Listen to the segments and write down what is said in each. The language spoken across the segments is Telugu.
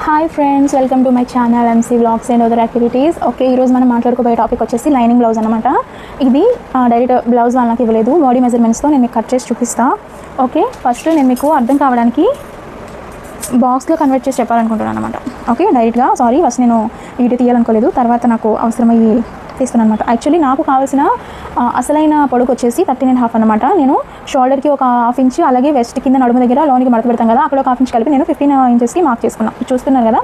Hi friends, welcome to my channel MC vlogs and other activities. Okay, ఈరోజు మనం మాట్లాడుకోబోయే టాపిక్ వచ్చేసి లైనింగ్ బ్లౌజ్ అనమాట. ఇది డైరెక్ట్ బ్లౌజ్ వాళ్ళకి ఇవ్వలేదు, బాడీ మెజర్మెంట్స్తో నేను మీకు కట్ చేసి చూపిస్తాను. ఓకే, ఫస్ట్ నేను మీకు అర్థం కావడానికి బాక్స్లో కన్వర్ట్ చేసి చెప్పాలనుకుంటున్నాను అనమాట. ఓకే, డైరెక్ట్గా ఫస్ట్ నేను వీడియో తీయాలనుకోలేదు, తర్వాత నాకు అవసరమయ్యి తీస్తున్నాను అనమాట. యాక్చువల్లీ నాకు కావాల్సిన అసలైన పొడుగు వచ్చేసి 13.5 అనమాట. నేను షోల్డర్కి ఒక హాఫ్ ఇంచ్, అలాగే వెస్ట్ కింద నడుము దగ్గర లోనికి మడత పెడతాం కదా, అక్కడ ఒక హాఫ్ ఇంచ్ కలిపి నేను 15 ఇంచెస్కి మార్క్ చేసుకున్నాను. చూస్తున్నారు కదా,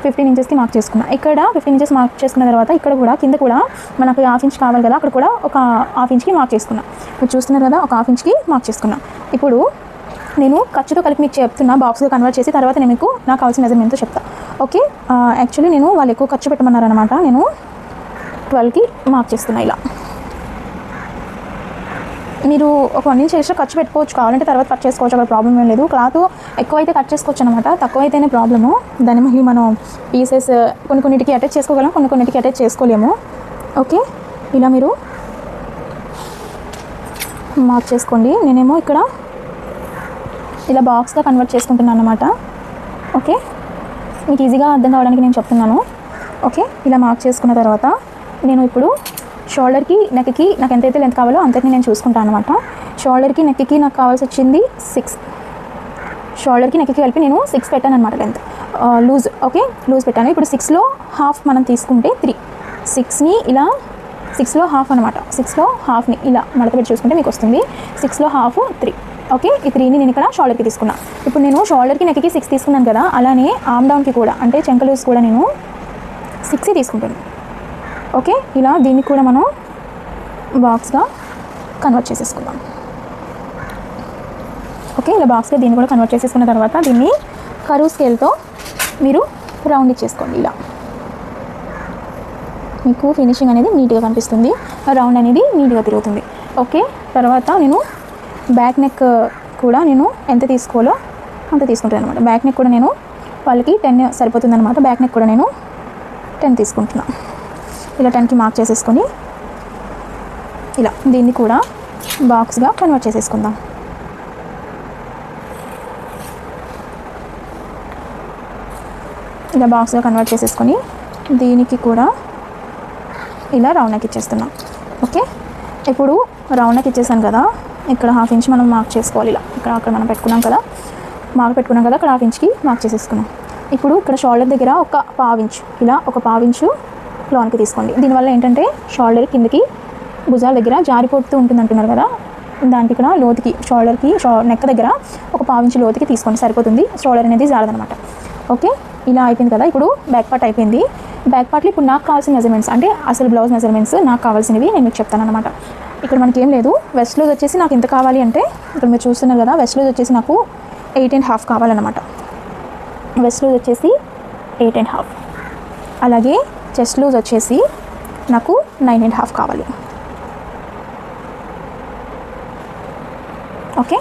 15 ఇంచెస్కి మార్క్ చేసుకున్నాను. ఇక్కడ 15 ఇంచెస్ మార్క్ చేసుకున్న తర్వాత ఇక్కడ కూడా కింద కూడా మనకు హాఫ్ ఇంచ్ కావాలి కదా, అక్కడ కూడా ఒక హాఫ్ ఇంచ్కి మార్క్ చేసుకున్నాను. మీరు చూస్తున్నారు కదా, ఒక హాఫ్ ఇంచ్కి మార్క్ చేసుకున్నాను. ఇప్పుడు నేను ఖర్చుతో కలిపి మీకు చెప్తున్నా, బాక్స్లో కన్వర్ట్ చేసి తర్వాత నేను మీకు నాకు కావాల్సిన మెజర్మెంట్తో చెప్తాను. ఓకే, యాక్చువల్లీ నేను వాళ్ళు ఎక్కువ ఖర్చు పెట్టమన్నారనమాట. నేను 12కి మార్క్ చేస్తున్నా. ఇలా మీరు ఒక 1 ఇంచ్ ఎక్స్ట్రా ఖర్చు పెట్టుకోవచ్చు, కావాలంటే తర్వాత కట్ చేసుకోవచ్చు, అక్కడ ప్రాబ్లం ఏం లేదు. క్లాత్ ఎక్కువైతే కట్ చేసుకోవచ్చు అనమాట, తక్కువ అయితేనే ప్రాబ్లము. దాన్ని మళ్ళీ మనం పీసెస్ కొన్నిటికి అటాచ్ చేసుకోగలం, కొన్నిటికి అటాచ్ చేసుకోలేము. ఓకే, ఇలా మీరు మార్క్ చేసుకోండి. నేనేమో ఇక్కడ ఇలా బాక్స్గా కన్వర్ట్ చేసుకుంటున్నాను అనమాట. ఓకే, మీకు ఈజీగా అర్థం కావడానికి నేను చెప్తున్నాను. ఓకే, ఇలా మార్క్ చేసుకున్న తర్వాత నేను ఇప్పుడు షోల్డర్కి నెక్కి నాకు ఎంతైతే లెంత్ కావాలో అంతటిని నేను చూసుకుంటాను అనమాట. షోల్డర్కి నెక్కి నాకు కావాల్సి వచ్చింది 6. షోల్డర్కి నెక్కి కలిపి నేను 6 పెట్టాను అనమాట లెంత్, లూజ్. ఓకే, లూజ్ పెట్టాను. ఇప్పుడు 6లో హాఫ్ మనం తీసుకుంటే 3. 6ని ఇలా 6లో హాఫ్ అనమాట. 6లో హాఫ్ని ఇలా మడత పెట్టి చూసుకుంటే మీకు వస్తుంది. 6లో హాఫ్ 3. ఓకే, ఈ 3ని నేను ఇక్కడ షోల్డర్కి తీసుకున్నాను. ఇప్పుడు నేను షోల్డర్కి నెక్కి 6 తీసుకున్నాను కదా, అలానే ఆర్మ్ డౌన్కి కూడా అంటే చెంక లూజ్ కూడా నేను 6 తీసుకుంటాను. ఓకే, ఇలా దీన్ని కూడా మనం బాక్స్గా కన్వర్ట్ చేసేసుకుందాం. ఓకే, ఇలా బాక్స్గా దీన్ని కూడా కన్వర్ట్ చేసేసుకున్న తర్వాత దీన్ని కరువు స్కేల్తో మీరు రౌండ్ ఇచ్చేసుకోండి. ఇలా మీకు ఫినిషింగ్ అనేది నీట్గా కనిపిస్తుంది, రౌండ్ అనేది నీట్గా తిరుగుతుంది. ఓకే, తర్వాత నేను బ్యాక్ నెక్ కూడా నేను ఎంత తీసుకోవాలో అంత తీసుకుంటాను అనమాట. బ్యాక్ నెక్ కూడా నేను వాళ్ళకి 10 సరిపోతుంది అనమాట. బ్యాక్ నెక్ కూడా నేను 10 తీసుకుంటున్నాను. ఇలా 10కి మార్క్ చేసేసుకొని ఇలా దీన్ని కూడా బాక్స్గా కన్వర్ట్ చేసేసుకుందాం. ఇలా బాక్స్గా కన్వర్ట్ చేసేసుకొని దీనికి కూడా ఇలా రౌండ్ నెక్ ఇచ్చేస్తున్నాం. ఓకే, ఇప్పుడు రౌండ్ నెక్ ఇచ్చేసాను కదా, ఇక్కడ హాఫ్ ఇంచ్ మనం మార్క్ చేసుకోవాలి. ఇలా అక్కడ మనం పెట్టుకున్నాం కదా, అక్కడ హాఫ్ ఇంచ్కి మార్క్ చేసేసుకున్నాం. ఇప్పుడు ఇక్కడ షోల్డర్ దగ్గర ఒక పావు ఇంచ్, ఇలా ఒక పావు ఇంచు లోనికి తీసుకోండి. దీనివల్ల ఏంటంటే షోల్డర్ కిందకి భుజాల దగ్గర జారిపోతూ ఉంటుంది అంటున్నారు కదా, దానికి ఇక్కడ లోతుకి షోల్డర్కి నెక్ దగ్గర ఒక పావు ఇంచు లోతుకి తీసుకోండి, సరిపోతుంది. షోల్డర్ అనేది జారదనమాట. ఓకే, ఇలా అయిపోయింది కదా. ఇప్పుడు బ్యాక్ పార్ట్ అయిపోయింది. బ్యాక్ పార్ట్లో ఇప్పుడు నాకు కావాల్సిన మెజర్మెంట్స్ అంటే అసలు బ్లౌజ్ మెజర్మెంట్స్ నాకు కావాల్సినవి నేను మీకు చెప్తాను అనమాట. ఇక్కడ మనకి ఏం లేదు, వెస్ట్ లూజ్ వచ్చేసి నాకు ఎంత కావాలి అంటే ఇక్కడ మీరు చూస్తున్నారు కదా, వెస్ట్ లూజ్ వచ్చేసి నాకు 8.5 కావాలన్నమాట. వెస్ట్ లూజ్ వచ్చేసి 8.5, అలాగే చెస్ట్ లూజ్ వచ్చేసి నాకు 9.5 కావాలి. ఓకే,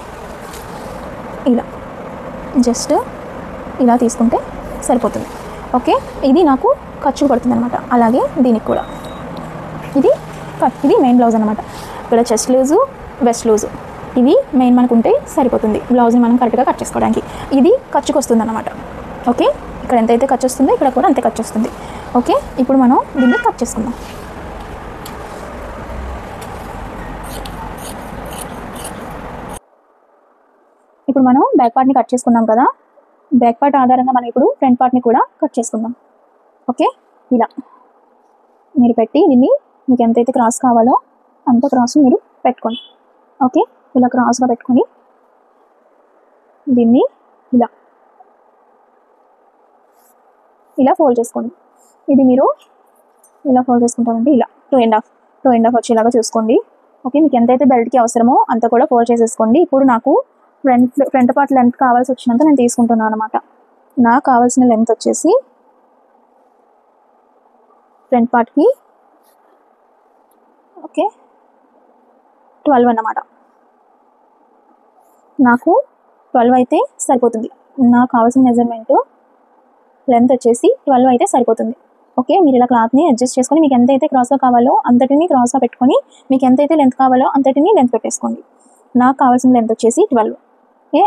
ఇలా జస్ట్ ఇలా తీసుకుంటే సరిపోతుంది. ఓకే, ఇది నాకు ఖర్చు పడుతుంది అనమాట. అలాగే దీనికి కూడా ఇది మెయిన్ బ్లౌజ్ అనమాట. ఇక్కడ చెస్ట్ లూజు, వెస్ట్ లూజు ఇవి మెయిన్ మనకు ఉంటే సరిపోతుంది బ్లౌజ్ని మనం కరెక్ట్గా కట్ చేసుకోవడానికి. ఇది ఖర్చుకు వస్తుంది అనమాట. ఓకే, ఇక్కడ ఎంతైతే ఖర్చు వస్తుందో ఇక్కడ కూడా అంతే ఖర్చు వస్తుంది. ఓకే, ఇప్పుడు మనం దీన్ని కట్ చేసుకుందాం. ఇప్పుడు మనం బ్యాక్ పార్ట్ని కట్ చేసుకున్నాం కదా, బ్యాక్ పార్ట్ ఆధారంగా మనం ఇప్పుడు ఫ్రంట్ పార్ట్ని కూడా కట్ చేసుకుందాం. ఓకే, ఇలా మీరు పెట్టి దీన్ని మీకు ఎంతైతే క్రాస్ కావాలో అంత క్రాస్ మీరు పెట్టుకోండి. ఓకే, ఇలా క్రాస్గా పెట్టుకొని దీన్ని ఇలా ఫోల్డ్ చేసుకోండి. ఇది మీరు ఇలా ఫోల్డ్ చేసుకుంటారంటే ఇలా 2.5 వచ్చేలాగా చూసుకోండి. ఓకే, మీకు ఎంతైతే బెల్ట్కి అవసరమో అంత కూడా ఫోల్డ్ చేసేసుకోండి. ఇప్పుడు నాకు ఫ్రంట్ పార్ట్ లెంత్ కావాల్సి వచ్చినంత నేను తీసుకుంటున్నాను అనమాట. నాకు కావాల్సిన లెంత్ వచ్చేసి ఫ్రంట్ పార్ట్కి ఓకే 12 అన్నమాట. నాకు 12 అయితే సరిపోతుంది. నాకు కావాల్సిన మెజర్మెంట్ లెంత్ వచ్చేసి 12 అయితే సరిపోతుంది. ఓకే, మీరు ఇలా క్లాత్ని అడ్జస్ట్ చేసుకొని మీకు ఎంతైతే క్రాస్గా కావాలో అంతటిని క్రాస్గా పెట్టుకొని మీకు ఎంతైతే లెంత్ కావాలో అంతటిని లెంత్ పెట్టేసుకోండి. నాకు కావాల్సిన లెంత్ వచ్చేసి 12.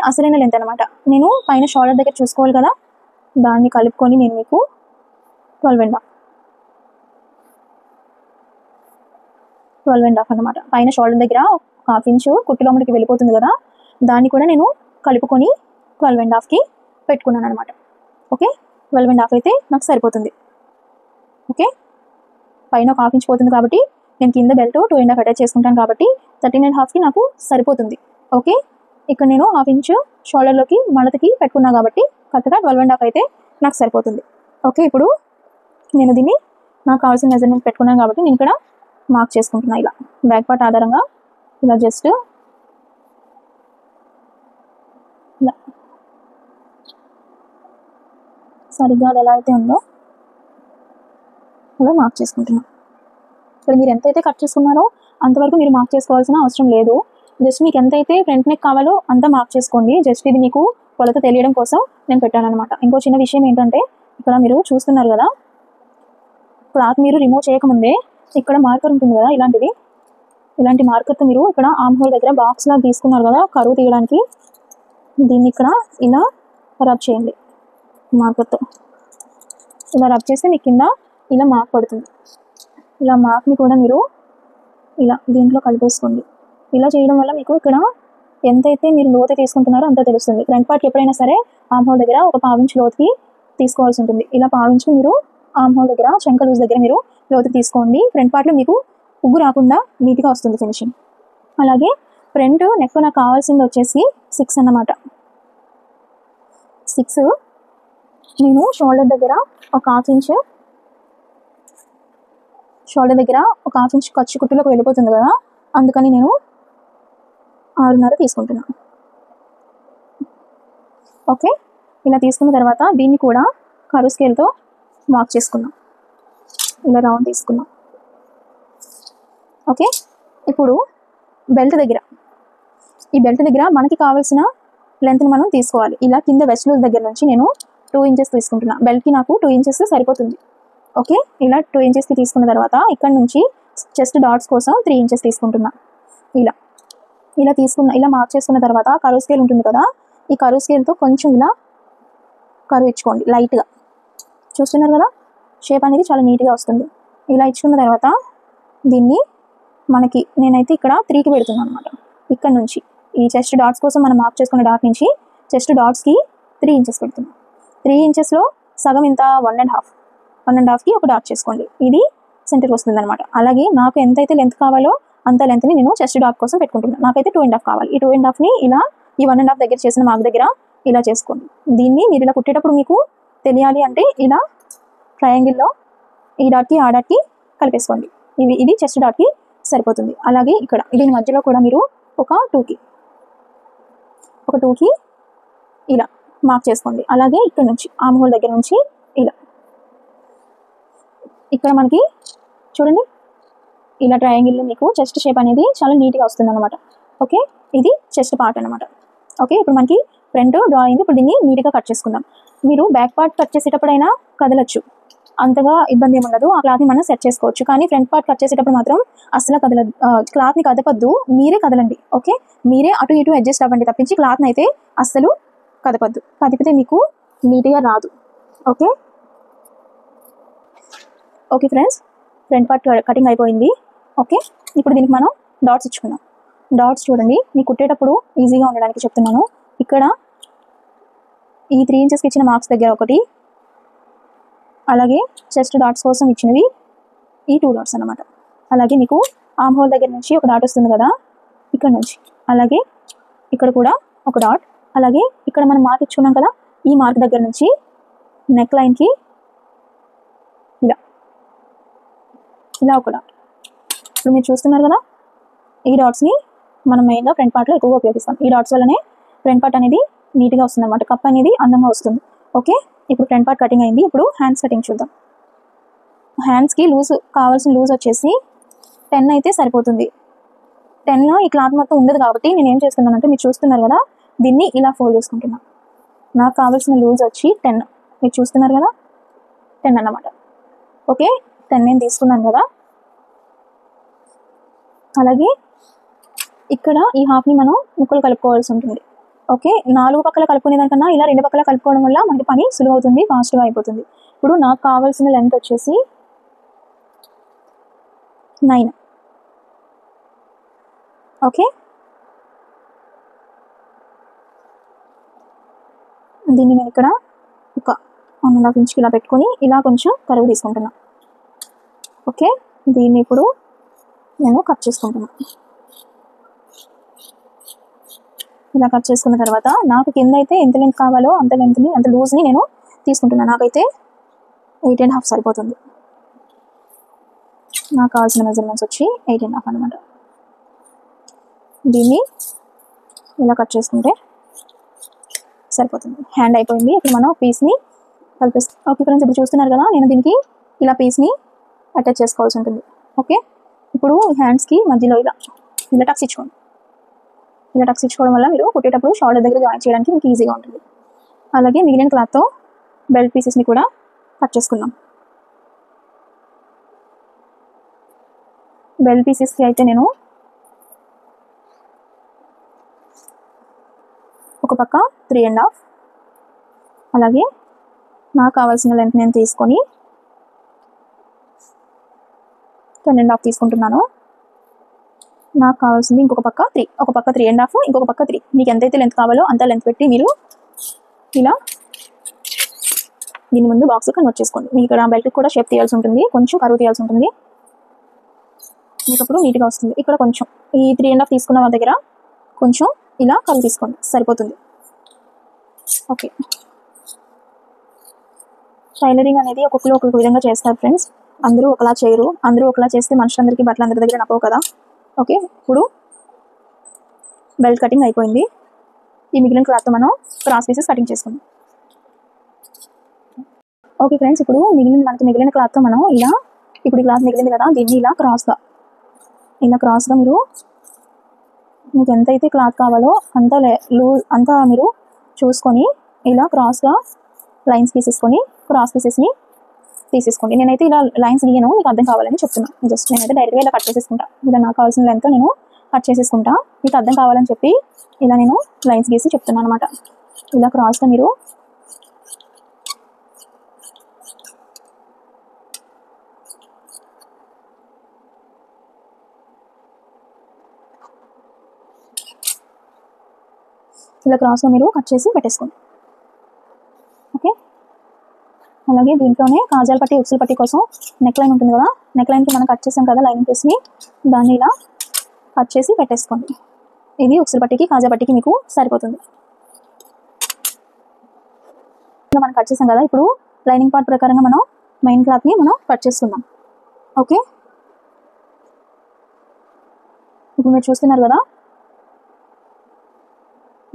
అసలైన లెంత్ అనమాట. నేను పైన షోల్డర్ దగ్గర చూసుకోవాలి కదా, దాన్ని కలుపుకొని నేను మీకు 12.5 అనమాట. పైన షోల్డర్ దగ్గర 1/2 ఇంచు కుట్టులోమడికి వెళ్ళిపోతుంది కదా, దాన్ని కూడా నేను కలుపుకొని 12.5కి పెట్టుకున్నాను అనమాట. ఓకే, 12.5 అయితే నాకు సరిపోతుంది. ఓకే, పైన 1/2 ఇంచ్ పోతుంది కాబట్టి నేను కింద బెల్ట్ 2.5 అటాచ్ చేసుకుంటాను కాబట్టి 13.5కి నాకు సరిపోతుంది. ఓకే, ఇక్కడ నేను 1/2 ఇంచు షోల్డర్లోకి మడతకి పెట్టుకున్నాను కాబట్టి కరెక్ట్గా 12.5 అయితే నాకు సరిపోతుంది. ఓకే, ఇప్పుడు నేను దీన్ని నాకు కావాల్సిన మెజర్మెంట్ పెట్టుకున్నాను కాబట్టి నేను ఇక్కడ మార్క్ చేసుకుంటున్నాను. ఇలా బ్యాక్ పార్ట్ ఆధారంగా ఇలా జస్ట్ ఇలా సరిగ్గా అది ఎలా అయితే ఉందో అలా మార్క్ చేసుకుంటున్నాను. ఇక్కడ మీరు ఎంతైతే కట్ చేసుకున్నారో అంతవరకు మీరు మార్క్ చేసుకోవాల్సిన అవసరం లేదు. జస్ట్ మీకు ఎంతైతే ఫ్రంట్ నెక్ కావాలో అంతా మార్క్ చేసుకోండి. జస్ట్ ఇది మీకు కొలత తెలియడం కోసం నేను పెట్టాను అనమాట. ఇంకో చిన్న విషయం ఏంటంటే, ఇక్కడ మీరు చూస్తున్నారు కదా, క్లాత్ మీరు రిమూవ్ చేయకముందే ఇక్కడ మార్కర్ ఉంటుంది కదా, ఇలాంటి మార్కర్తో మీరు ఇక్కడ ఆర్మ్ హోల్ దగ్గర బాక్స్ లాగా తీసుకున్నారు కదా కరువు తీయడానికి, దీన్ని ఇక్కడ ఇలా రబ్ చేయండి. మార్కర్తో ఇలా రబ్ చేస్తే మీకు కింద ఇలా మార్క్ పడుతుంది. ఇలా మార్క్ని కూడా మీరు ఇలా దీంట్లో కలిపేసుకోండి. ఇలా చేయడం వల్ల మీకు ఇక్కడ ఎంతైతే మీరు లోతు తీసుకుంటున్నారో అంత తెలుస్తుంది. ఫ్రంట్ పార్ట్కి ఎప్పుడైనా సరే ఆర్మ్ హోల్ దగ్గర ఒక 1/2 ఇంచ్ లోతుకి తీసుకోవాల్సి ఉంటుంది. ఇలా 1/2 ఇంచ్ మీరు ఆర్మ్ హోల్ దగ్గర చంక లూజ్ దగ్గర మీరు లోతు తీసుకోండి. ఫ్రంట్ పార్ట్లో మీకు ఉగ్గు రాకుండా నీట్గా వస్తుంది ఫినిషింగ్. అలాగే ఫ్రంట్ నెక్ నాకు కావాల్సింది వచ్చేసి 6 అన్నమాట. 6 నేను షోల్డర్ దగ్గర ఒక 1/2 ఇంచ్ ఖర్చు కుట్టులోకి వెళ్ళిపోతుంది కదా, అందుకని నేను 6.5 తీసుకుంటున్నాను. ఓకే, ఇలా తీసుకున్న తర్వాత దీన్ని కూడా కరువు స్కేల్తో మార్క్ చేసుకున్నాం. ఇలా రౌండ్ తీసుకున్నాం. ఓకే, ఇప్పుడు బెల్ట్ దగ్గర మనకి కావాల్సిన లెంత్ని మనం తీసుకోవాలి. ఇలా కింద వెస్ట్ లూజ్ దగ్గర నుంచి నేను 2 ఇంచెస్ తీసుకుంటున్నా. బెల్ట్కి నాకు 2 ఇంచెస్ సరిపోతుంది. ఓకే, ఇలా 2 ఇంచెస్కి తీసుకున్న తర్వాత ఇక్కడ నుంచి చెస్ట్ డాట్స్ కోసం 3 ఇంచెస్ తీసుకుంటున్నా. ఇలా మార్క్ చేసుకున్న తర్వాత కరువు స్కేల్ ఉంటుంది కదా, ఈ కరువు స్కేల్తో కొంచెం ఇలా కరువు ఇచ్చుకోండి లైట్గా. చూస్తున్నారు కదా, షేప్ అనేది చాలా నీట్గా వస్తుంది. ఇలా ఇచ్చుకున్న తర్వాత దీన్ని నేనైతే ఇక్కడ 3కి పెడుతున్నాను అనమాట. ఇక్కడ నుంచి ఈ చెస్ట్ డాట్స్ కోసం మనం మార్క్ చేసుకున్న డాట్ నుంచి చెస్ట్ డాట్స్కి 3 ఇంచెస్ పెడుతున్నాం. 3 ఇంచెస్లో సగం ఇంత 1.5కి ఒక డాట్ చేసుకోండి. ఇది సెంటర్కి వస్తుంది అనమాట. అలాగే నాకు ఎంతైతే లెంత్ కావాలో అంత లెంత్ని నేను చెస్ట్ డాట్ కోసం పెట్టుకుంటున్నాను. నాకైతే 2.5 కావాలి. ఈ 2.5ని ఇలా ఈ 1.5 దగ్గర చేసిన మార్క్ దగ్గర ఇలా చేసుకోండి. దీన్ని మీరు ఇలా కుట్టేటప్పుడు మీకు తెలియాలి అంటే ఇలా ట్రయాంగిల్లో ఈ డాట్కి ఆ డాట్కి కలిపేసుకోండి. ఇది చెస్ట్ డాట్కి సరిపోతుంది. అలాగే ఇక్కడ దీని మధ్యలో కూడా మీరు ఒక 2కి ఇలా మార్క్ చేసుకోండి. అలాగే ఇక్కడ నుంచి ఆర్మ్ హోల్ దగ్గర నుంచి ఇలా ఇక్కడ మనకి చూడండి ఇలా ట్రయాంగిల్లో మీకు చెస్ట్ షేప్ అనేది చాలా నీట్గా వస్తుంది అనమాట. ఓకే, ఇది చెస్ట్ పార్ట్ అనమాట. ఓకే, ఇప్పుడు మనకి ఫ్రంట్ డ్రా అయింది. ఇప్పుడు దీన్ని నీట్గా కట్ చేసుకుందాం. మీరు బ్యాక్ పార్ట్ కట్ చేసేటప్పుడైనా కదలచ్చు, అంతగా ఇబ్బంది ఏమి ఉండదు. ఆ క్లాత్ని మనం సెట్ చేసుకోవచ్చు. కానీ ఫ్రంట్ పార్ట్ కట్ చేసేటప్పుడు మాత్రం అసలు క్లాత్ని కదపద్దు, మీరే కదలండి. ఓకే, మీరే అటు ఇటు అడ్జస్ట్ అవ్వండి తప్పించి క్లాత్ని అయితే అస్సలు కదపద్దు. కదిపితే మీకు నీట్గా రాదు. Okay friends, front part cutting అయిపోయింది. ఓకే, ఇప్పుడు దీనికి మనం డాట్స్ ఇచ్చుకుందాం. డాట్స్ చూడండి, మీకు కుట్టేటప్పుడు ఈజీగా ఉండడానికి చెప్తున్నాను. ఇక్కడ ఈ 3 ఇంచెస్కి ఇచ్చిన మార్క్స్ దగ్గర ఒకటి, అలాగే చెస్ట్ డాట్స్ కోసం ఇచ్చినవి ఈ 2 డాట్స్ అన్నమాట. అలాగే మీకు ఆర్మ్ హోల్ దగ్గర నుంచి ఒక డాట్ వస్తుంది కదా ఇక్కడ నుంచి, అలాగే ఇక్కడ కూడా ఒక డాట్, అలాగే ఇక్కడ మనం మార్క్ ఇచ్చుకున్నాం కదా ఈ మార్క్ దగ్గర నుంచి నెక్ లైన్కి ఇలా ఒక డాట్. ఇప్పుడు మీరు చూస్తున్నారు కదా, ఈ డాట్స్ని మనం మెయిన్గా ఫ్రంట్ పార్ట్లో ఎక్కువగా ఉపయోగిస్తాం. ఈ డాట్స్ వల్లనే ఫ్రంట్ పార్ట్ అనేది నీట్గా వస్తుంది అనమాట, కప్ అనేది అందంగా వస్తుంది. ఓకే, ఇప్పుడు ఫ్రంట్ పార్ట్ కటింగ్ అయింది. ఇప్పుడు హ్యాండ్స్ కటింగ్ చూద్దాం. హ్యాండ్స్కి కావాల్సిన లూజ్ వచ్చేసి 10 అయితే సరిపోతుంది. 10 ఈ క్లాత్ మొత్తం ఉండదు కాబట్టి నేను ఏం చేస్తున్నానంటే, మీరు చూస్తున్నారు కదా దీన్ని ఇలా ఫోల్డ్ చేసుకుంటున్నాను. నాకు కావాల్సిన లూజ్ వచ్చి 10, మీరు చూస్తున్నారు కదా 10 అన్నమాట. ఓకే, 10 నేను తీసుకున్నాను కదా. అలాగే ఇక్కడ ఈ హాఫ్ని మనం ముక్కలు కలుపుకోవాల్సి ఉంటుంది. ఓకే, 4 పక్కల కలుపుకునే దానికన్నా ఇలా 2 పక్కల కలుపుకోవడం వల్ల మనకి పని సులువు అవుతుంది, ఫాస్ట్గా అయిపోతుంది. ఇప్పుడు నాకు కావాల్సిన లెంత్ వచ్చేసి 9. ఓకే, దీన్ని నేను ఇక్కడ ఒక 1.5 ఇంచ్కి ఇలా పెట్టుకొని ఇలా కొంచెం కరువు తీసుకుంటున్నా. ఓకే, దీన్ని ఇప్పుడు నేను కట్ చేసుకుంటున్నా. ఇలా కట్ చేసుకున్న తర్వాత నాకు కింద అయితే ఎంత లెంత్ కావాలో అంత లెంత్ని, అంత లూజ్ని నేను తీసుకుంటున్నాను. నాకైతే 8.5 సరిపోతుంది. నాకు కావాల్సిన మెజర్మెంట్స్ వచ్చి 8.5 అనమాట. దీన్ని ఇలా కట్ చేసుకుంటే సరిపోతుంది. హ్యాండ్ అయిపోయింది. ఇప్పుడు మనం పీస్ని కలిపేస్తాం. ఓకే ఫ్రెండ్స్, ఇప్పుడు చూస్తున్నారు కదా, నేను దీనికి ఇలా పీస్ని అటాచ్ చేసుకోవాల్సి ఉంటుంది. ఓకే, ఇప్పుడు హ్యాండ్స్కి మధ్యలో ఇలా టక్స్ ఇచ్చుకోండి. ఇలా టక్స్ ఇచ్చుకోవడం వల్ల మీరు కుట్టేటప్పుడు షోల్డర్ దగ్గర జాయిన్ చేయడానికి మీకు ఈజీగా ఉంటుంది. అలాగే మిగిలిన క్లాత్తో బెల్ట్ పీసెస్ని కూడా కట్ చేసుకుందాం. బెల్ట్ పీసెస్కి అయితే నేను ఒక పక్క 3.5, అలాగే నాకు కావాల్సిన లెంత్ నేను తీసుకొని 10.5 తీసుకుంటున్నాను. నాకు కావాల్సింది ఇంకొక పక్క 3, ఒక పక్క 3.5, ఇంకొక పక్క 3. మీకు ఎంతైతే లెంత్ కావాలో అంత లెంత్ పెట్టి మీరు ఇలా దీని ముందు బాక్స్ కన్వర్ట్ చేసుకోండి. మీకు ఇక్కడ బెల్ట్కి కూడా షేప్ తీయాల్సి ఉంటుంది, కొంచెం కరువు తీయాల్సి ఉంటుంది. మీకు అప్పుడు నీట్గా వస్తుంది. ఇక్కడ కొంచెం ఈ 3.5 తీసుకున్న దగ్గర కొంచెం ఇలా కరువు తీసుకోండి, సరిపోతుంది. ఓకే, టైలరింగ్ అనేది ఒక్కొక్కరు ఒక్కొక్క విధంగా చేస్తారు ఫ్రెండ్స్. అందరూ ఒకలా చేయరు. అందరూ ఒకలా చేస్తే మనుషులందరికీ బట్టలు అందరి దగ్గర నప్పవు కదా. ఓకే, ఇప్పుడు బెల్ట్ కటింగ్ అయిపోయింది. ఈ మిగిలిన క్లాత్తో మనం క్రాస్ పీసెస్ కటింగ్ చేసుకుందాం. ఓకే ఫ్రెండ్స్, ఇప్పుడు మనకి మిగిలిన క్లాత్తో మనం ఇలా, ఇప్పుడు ఈ క్లాత్ మిగిలింది కదా, దీన్ని ఇలా క్రాస్గా మీరు మీకు ఎంతైతే క్లాత్ కావాలో అంతా మీరు చూసుకొని ఇలా క్రాస్గా లైన్స్ తీసేసుకొని క్రాస్ పీసెస్ని తీసేసుకోండి. నేనైతే ఇలా లైన్స్ గీయను, మీకు అర్థం కావాలని చెప్తున్నాను. జస్ట్ నేనైతే డైరెక్ట్గా ఇలా కట్ చేసేసుకుంటా. ఇలా నాకు కావాల్సిన లెంత్ నేను కట్ చేసేసుకుంటా. మీకు అర్థం కావాలని చెప్పి ఇలా నేను లైన్స్ గీసి చెప్తున్నాను అనమాట. ఇలా క్రాస్గా మీరు కట్ చేసి పెట్టేసుకోండి. ఓకే, అలాగే దీంట్లోనే కాజాల పట్టి, ఉక్సుల పట్టి కోసం నెక్ లైన్ ఉంటుంది కదా, నెక్ లైన్కి మనం కట్ చేసాం కదా లైనింగ్ పీస్ని, దాన్ని ఇలా కట్ చేసి పెట్టేసుకోండి. ఇది ఉక్సుల పట్టికి, కాజా పట్టికి మీకు సరిపోతుంది. ఇలా మనం కట్ చేసాం కదా, ఇప్పుడు లైనింగ్ పార్ట్ ప్రకారంగా మనం మెయిన్ క్లాత్ని మనం కట్ చేసుకుందాం. ఓకే, ఇప్పుడు మీరు చూస్తున్నారు కదా,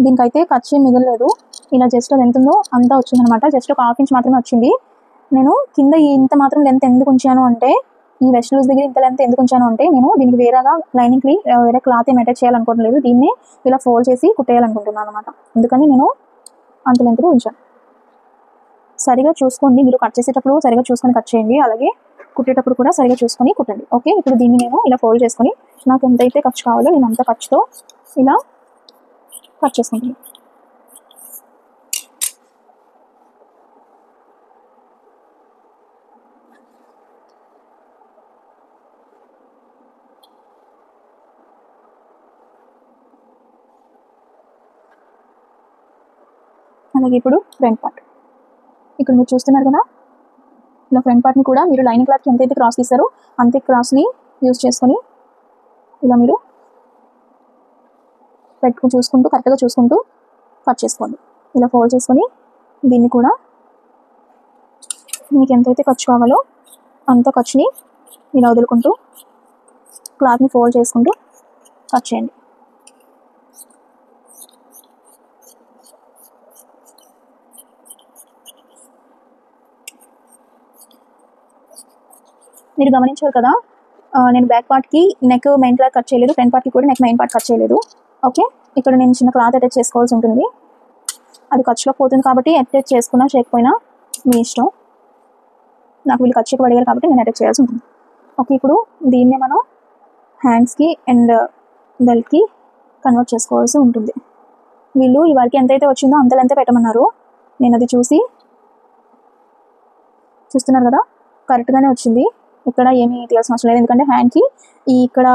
దీనికైతే ఖర్చు ఏం మిగలలేదు. ఇలా జస్ట్ అది ఎంత ఉందో అంతా వచ్చిందనమాట. జస్ట్ ఒక 1/2 ఇంచ్ మాత్రమే వచ్చింది. నేను కింద ఇంత మాత్రం లెంత్ ఎందుకు ఉంచాను అంటే, ఈ వెస్ట్ లూజ్ దగ్గర ఇంత లెంత్ ఎందుకు ఉంచాను అంటే, నేను దీనికి లైనింగ్కి వేరే క్లాత్ ఏం అటాచ్ చేయాలనుకోవట్లేదు. దీన్ని ఇలా ఫోల్డ్ చేసి కుట్టేయాలనుకుంటున్నాను అనమాట. అందుకని నేను అంత లెంత్ని ఉంచాను. సరిగా చూసుకోండి, మీరు కట్ చేసేటప్పుడు సరిగా చూసుకొని కట్ చేయండి. అలాగే కుట్టేటప్పుడు కూడా సరిగా చూసుకొని కుట్టండి. ఓకే, ఇప్పుడు దీన్ని నేను ఇలా ఫోల్డ్ చేసుకొని నాకు ఎంతైతే ఖర్చు కావాలో నేను అంత ఖర్చుతో ఇలా కట్ చేసుకుంటాను. అలాగే ఇప్పుడు ఫ్రంట్ పార్ట్, ఇక్కడ మీరు చూస్తున్నారు కదా, ఇలా ఫ్రంట్ పార్ట్ని కూడా మీరు లైనింగ్ క్లాత్కి ఎంతైతే క్రాస్ తీస్తారో అంతే క్రాస్ని యూజ్ చేసుకొని ఇలా మీరు చూసుకుంటూ కరెక్ట్గా చూసుకుంటూ కట్ చేసుకోండి. ఇలా ఫోల్డ్ చేసుకొని దీన్ని కూడా మీకు ఎంతైతే ఖర్చు కావాలో అంత ఖర్చుని ఇలా వదులుకుంటూ క్లాత్ని ఫోల్డ్ చేసుకుంటూ కట్ చేయండి. మీరు గమనించారు కదా, నేను బ్యాక్ పార్ట్కి నెక్ మెయిన్ క్లాత్ కట్ చేయలేదు, ఫ్రంట్ పార్ట్కి కూడా నెక్ మెయిన్ పార్ట్ కట్ చేయలేదు. ఓకే, ఇక్కడ నేను చిన్న క్లాత్ అటాచ్ చేసుకోవాల్సి ఉంటుంది. అది ఖర్చులో పోతుంది కాబట్టి అటాచ్ చేసుకున్నా చేయకపోయినా మీ ఇష్టం. నాకు వీళ్ళు ఖర్చుకు అడిగారు కాబట్టి నేను అటాచ్ చేయాల్సి ఉంటుంది. ఓకే, ఇప్పుడు దీన్నే మనం హ్యాండ్స్కి అండ్ బెల్ట్కి కన్వర్ట్ చేసుకోవాల్సి ఉంటుంది. వీళ్ళు ఈ వరకు ఎంతైతే వచ్చిందో అంతలంతే పెట్టమన్నారు. నేను అది చూస్తున్నారు కదా, కరెక్ట్గానే వచ్చింది. ఇక్కడ ఏమీ తీయాల్సిన అవసరం లేదు, ఎందుకంటే హ్యాండ్కి ఇక్కడ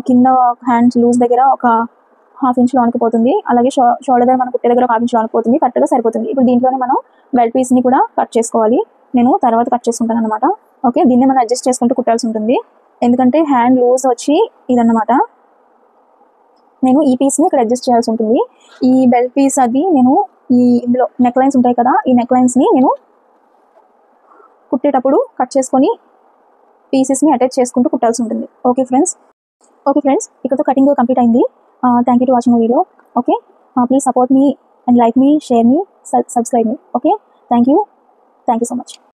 కింద హ్యాండ్ లూజ్ దగ్గర ఒక 1/2 ఇంచ్ లోనికి పోతుంది, అలాగే షోల్డర్ దగ్గర మన కుట్టే దగ్గర 1/2 ఇంచ్ లోనికి పోతుంది. కరెక్ట్గా సరిపోతుంది. ఇప్పుడు దీంట్లోనే మనం బెల్ట్ పీస్ని కూడా కట్ చేసుకోవాలి. నేను తర్వాత కట్ చేసుకుంటాను అనమాట. ఓకే, దీన్ని మనం అడ్జస్ట్ చేసుకుంటూ కుట్టాల్సి ఉంటుంది, ఎందుకంటే హ్యాండ్ లూజ్ వచ్చి ఇదన్నమాట. నేను ఈ పీస్ని ఇక్కడ అడ్జస్ట్ చేయాల్సి ఉంటుంది. ఈ బెల్ట్ పీస్ అది నేను ఇందులో నెక్ లైన్స్ ఉంటాయి కదా, ఈ నెక్ లైన్స్ని నేను కుట్టేటప్పుడు కట్ చేసుకొని పీసెస్ని అటాచ్ చేసుకుంటూ కుట్టాల్సి ఉంటుంది. ఓకే ఫ్రెండ్స్, ఇక్కడతో కటింగ్ కంప్లీట్ అయింది. Thank you to watching my video. Okay, please support me and like me, share me, subscribe me. Okay, thank you so much.